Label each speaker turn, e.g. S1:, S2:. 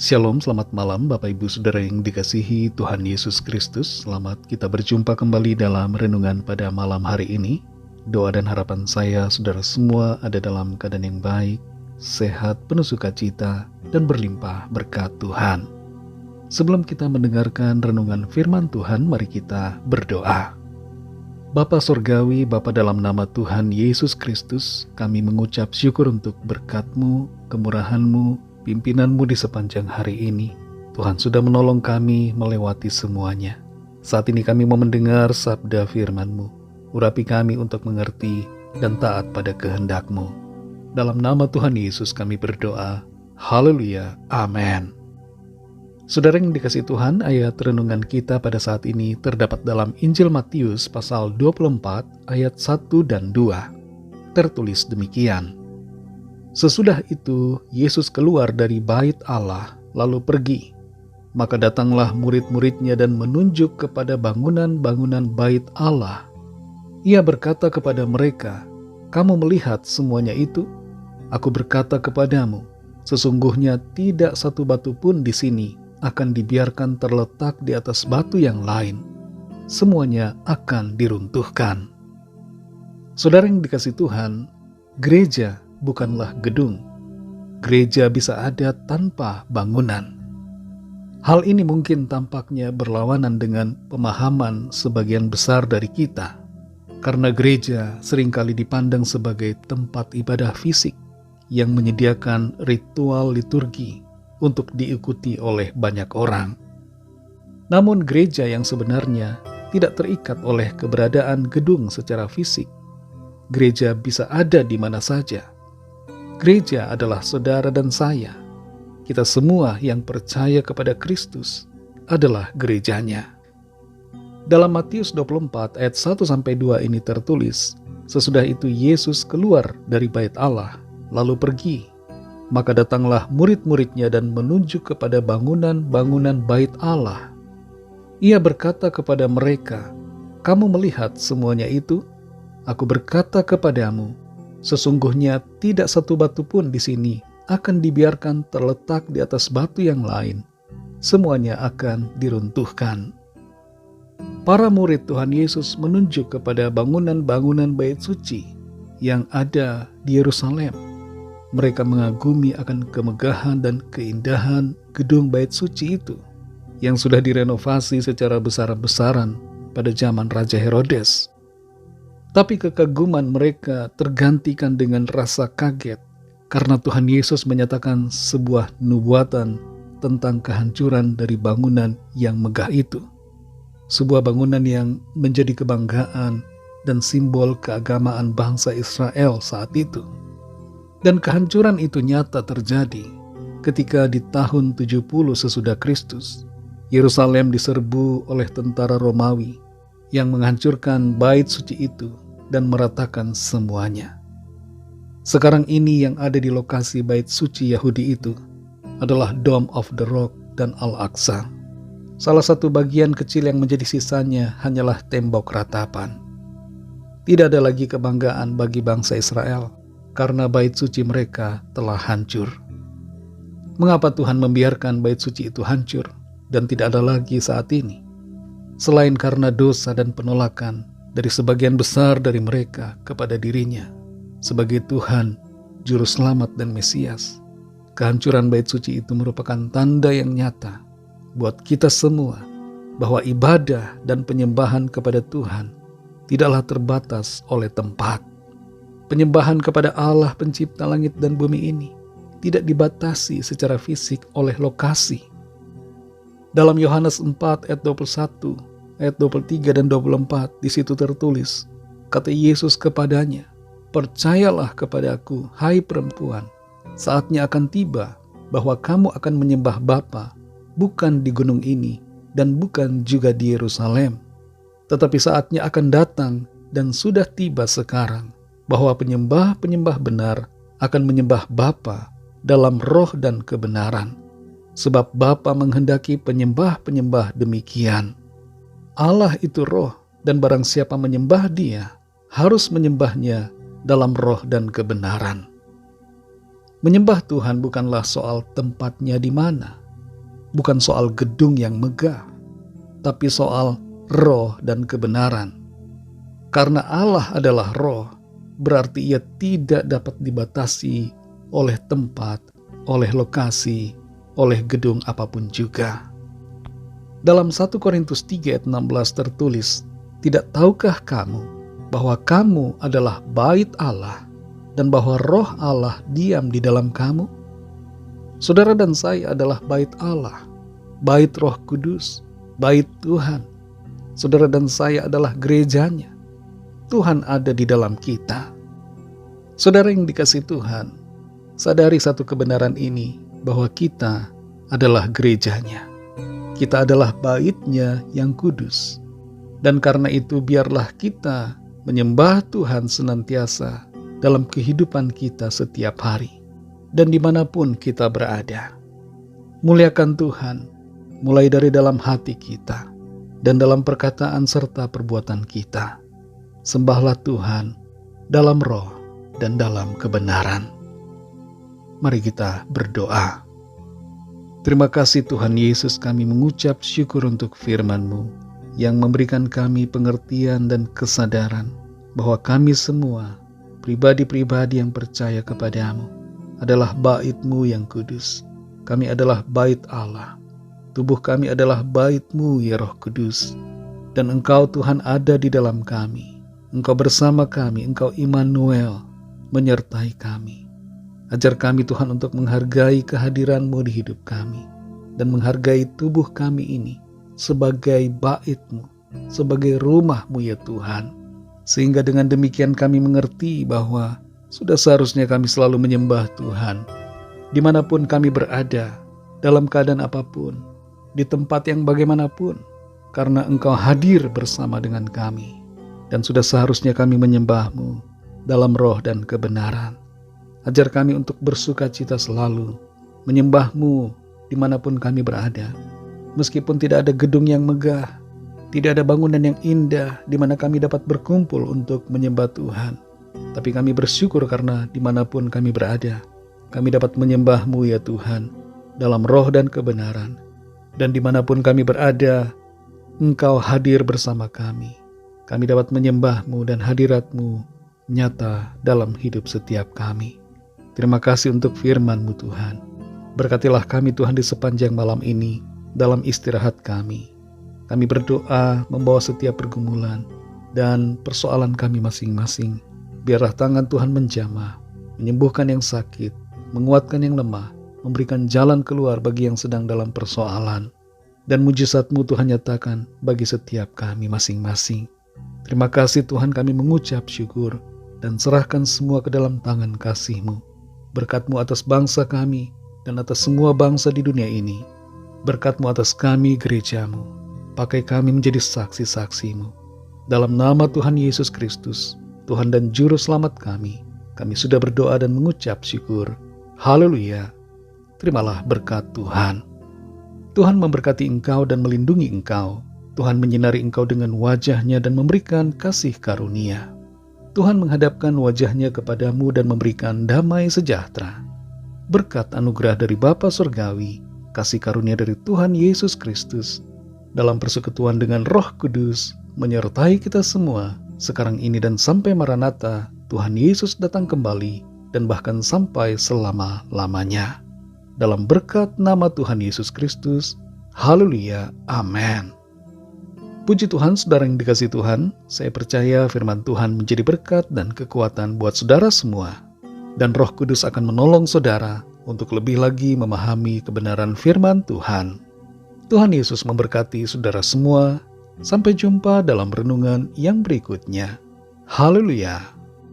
S1: Shalom, selamat malam Bapak Ibu Saudara yang dikasihi Tuhan Yesus Kristus. Selamat kita berjumpa kembali dalam renungan pada malam hari ini. Doa dan harapan saya saudara semua ada dalam keadaan yang baik, sehat, penuh sukacita, dan berlimpah berkat Tuhan. Sebelum kita mendengarkan renungan firman Tuhan, mari kita berdoa. Bapa Surgawi, Bapa dalam nama Tuhan Yesus Kristus, kami mengucap syukur untuk berkat-Mu, kemurahan-Mu, pimpinan-Mu di sepanjang hari ini. Tuhan sudah menolong kami melewati semuanya. Saat ini kami mau mendengar sabda firman-Mu. Urapi kami untuk mengerti dan taat pada kehendak-Mu. Dalam nama Tuhan Yesus kami berdoa. Haleluya. Amin. Saudara yang dikasihi Tuhan, ayat renungan kita pada saat ini terdapat dalam Injil Matius pasal 24 ayat 1 dan 2. Tertulis demikian. Sesudah itu, Yesus keluar dari bait Allah, lalu pergi. Maka datanglah murid-muridnya dan menunjuk kepada bangunan-bangunan bait Allah. Ia berkata kepada mereka, "Kamu melihat semuanya itu? Aku berkata kepadamu, sesungguhnya tidak satu batu pun di sini akan dibiarkan terletak di atas batu yang lain. Semuanya akan diruntuhkan." Saudara yang dikasihi Tuhan, gereja bukanlah gedung. Gereja bisa ada tanpa bangunan. Hal ini mungkin tampaknya berlawanan dengan pemahaman sebagian besar dari kita, karena gereja seringkali dipandang sebagai tempat ibadah fisik yang menyediakan ritual liturgi untuk diikuti oleh banyak orang. Namun gereja yang sebenarnya tidak terikat oleh keberadaan gedung secara fisik. Gereja bisa ada di mana saja. Gereja adalah saudara dan saya. Kita semua yang percaya kepada Kristus adalah gerejanya. Dalam Matius 24 ayat 1-2 ini tertulis, sesudah itu Yesus keluar dari bait Allah, lalu pergi. Maka datanglah murid-muridnya dan menunjuk kepada bangunan-bangunan bait Allah. Ia berkata kepada mereka, "Kamu melihat semuanya itu? Aku berkata kepadamu, sesungguhnya tidak satu batu pun di sini akan dibiarkan terletak di atas batu yang lain. Semuanya akan diruntuhkan." Para murid Tuhan Yesus menunjuk kepada bangunan-bangunan bait suci yang ada di Yerusalem. Mereka mengagumi akan kemegahan dan keindahan gedung bait suci itu yang sudah direnovasi secara besar-besaran pada zaman Raja Herodes. Tapi kekaguman mereka tergantikan dengan rasa kaget karena Tuhan Yesus menyatakan sebuah nubuatan tentang kehancuran dari bangunan yang megah itu. Sebuah bangunan yang menjadi kebanggaan dan simbol keagamaan bangsa Israel saat itu. Dan kehancuran itu nyata terjadi ketika di tahun 70 sesudah Kristus, Yerusalem diserbu oleh tentara Romawi yang menghancurkan bait suci itu dan meratakan semuanya. Sekarang ini yang ada di lokasi bait suci Yahudi itu adalah Dome of the Rock dan Al-Aqsa. Salah satu bagian kecil yang menjadi sisanya hanyalah tembok ratapan. Tidak ada lagi kebanggaan bagi bangsa Israel karena bait suci mereka telah hancur. Mengapa Tuhan membiarkan bait suci itu hancur dan tidak ada lagi saat ini? Selain karena dosa dan penolakan dari sebagian besar dari mereka kepada dirinya sebagai Tuhan, Juru Selamat dan Mesias. Kehancuran bait suci itu merupakan tanda yang nyata buat kita semua bahwa ibadah dan penyembahan kepada Tuhan tidaklah terbatas oleh tempat. Penyembahan kepada Allah pencipta langit dan bumi ini tidak dibatasi secara fisik oleh lokasi. Dalam Yohanes 4 ayat 21, ayat 23 dan 24, di situ tertulis, kata Yesus kepadanya, "Percayalah kepadaku, hai perempuan, saatnya akan tiba bahwa kamu akan menyembah Bapa, bukan di gunung ini dan bukan juga di Yerusalem. Tetapi saatnya akan datang dan sudah tiba sekarang, bahwa penyembah-penyembah benar akan menyembah Bapa dalam roh dan kebenaran. Sebab Bapa menghendaki penyembah-penyembah demikian. Allah itu roh, dan barang siapa menyembah Dia, harus menyembahnya dalam roh dan kebenaran." Menyembah Tuhan bukanlah soal tempatnya di mana, bukan soal gedung yang megah, tapi soal roh dan kebenaran. Karena Allah adalah roh, berarti ia tidak dapat dibatasi oleh tempat, oleh lokasi, oleh gedung apapun juga. Dalam 1 Korintus 3 ayat 16 tertulis, "Tidak tahukah kamu bahwa kamu adalah bait Allah dan bahwa roh Allah diam di dalam kamu?" Saudara dan saya adalah bait Allah, bait Roh Kudus, bait Tuhan. Saudara dan saya adalah gerejanya. Tuhan ada di dalam kita. Saudara yang dikasihi Tuhan, sadari satu kebenaran ini, bahwa kita adalah gerejanya. Kita adalah bait-Nya yang kudus. Dan karena itu biarlah kita menyembah Tuhan senantiasa dalam kehidupan kita setiap hari. Dan dimanapun kita berada. Muliakan Tuhan, mulai dari dalam hati kita, dan dalam perkataan serta perbuatan kita. Sembahlah Tuhan dalam roh dan dalam kebenaran. Mari kita berdoa. Terima kasih Tuhan Yesus, kami mengucap syukur untuk firman-Mu yang memberikan kami pengertian dan kesadaran bahwa kami semua, pribadi-pribadi yang percaya kepadamu, adalah bait-Mu yang kudus. Kami adalah bait Allah. Tubuh kami adalah bait-Mu ya Roh Kudus. Dan Engkau Tuhan ada di dalam kami. Engkau bersama kami, Engkau Immanuel, menyertai kami. Ajar kami Tuhan untuk menghargai kehadiran-Mu di hidup kami, dan menghargai tubuh kami ini sebagai bait-Mu, sebagai rumah-Mu ya Tuhan. Sehingga dengan demikian kami mengerti bahwa sudah seharusnya kami selalu menyembah Tuhan, dimanapun kami berada, dalam keadaan apapun, di tempat yang bagaimanapun, karena Engkau hadir bersama dengan kami. Dan sudah seharusnya kami menyembah-Mu dalam roh dan kebenaran. Ajar kami untuk bersuka cita selalu, menyembah-Mu dimanapun kami berada. Meskipun tidak ada gedung yang megah, tidak ada bangunan yang indah di mana kami dapat berkumpul untuk menyembah Tuhan. Tapi kami bersyukur karena dimanapun kami berada, kami dapat menyembah-Mu ya Tuhan, dalam roh dan kebenaran. Dan dimanapun kami berada, Engkau hadir bersama kami. Kami dapat menyembah-Mu dan hadirat-Mu nyata dalam hidup setiap kami. Terima kasih untuk firman-Mu Tuhan. Berkatilah kami Tuhan di sepanjang malam ini dalam istirahat kami. Kami berdoa membawa setiap pergumulan dan persoalan kami masing-masing. Biarlah tangan Tuhan menjamah, menyembuhkan yang sakit, menguatkan yang lemah, memberikan jalan keluar bagi yang sedang dalam persoalan. Dan mujizat-Mu Tuhan nyatakan bagi setiap kami masing-masing. Terima kasih Tuhan, kami mengucap syukur dan serahkan semua ke dalam tangan kasih-Mu. Berkat-Mu atas bangsa kami dan atas semua bangsa di dunia ini. Berkat-Mu atas kami gereja-Mu. Pakai kami menjadi saksi-saksi-Mu. Dalam nama Tuhan Yesus Kristus, Tuhan dan Juru Selamat kami sudah berdoa dan mengucap syukur. Haleluya. Terimalah berkat Tuhan. Tuhan memberkati engkau dan melindungi engkau. Tuhan menyinari engkau dengan wajah-Nya dan memberikan kasih karunia. Tuhan menghadapkan wajah-Nya kepadamu dan memberikan damai sejahtera. Berkat anugerah dari Bapa Surgawi, kasih karunia dari Tuhan Yesus Kristus, dalam persekutuan dengan Roh Kudus, menyertai kita semua, sekarang ini dan sampai Maranatha, Tuhan Yesus datang kembali, dan bahkan sampai selama-lamanya. Dalam berkat nama Tuhan Yesus Kristus, haleluya, amin. Puji Tuhan, saudara yang dikasihi Tuhan, saya percaya firman Tuhan menjadi berkat dan kekuatan buat saudara semua. Dan Roh Kudus akan menolong saudara untuk lebih lagi memahami kebenaran firman Tuhan. Tuhan Yesus memberkati saudara semua. Sampai jumpa dalam renungan yang berikutnya. Haleluya.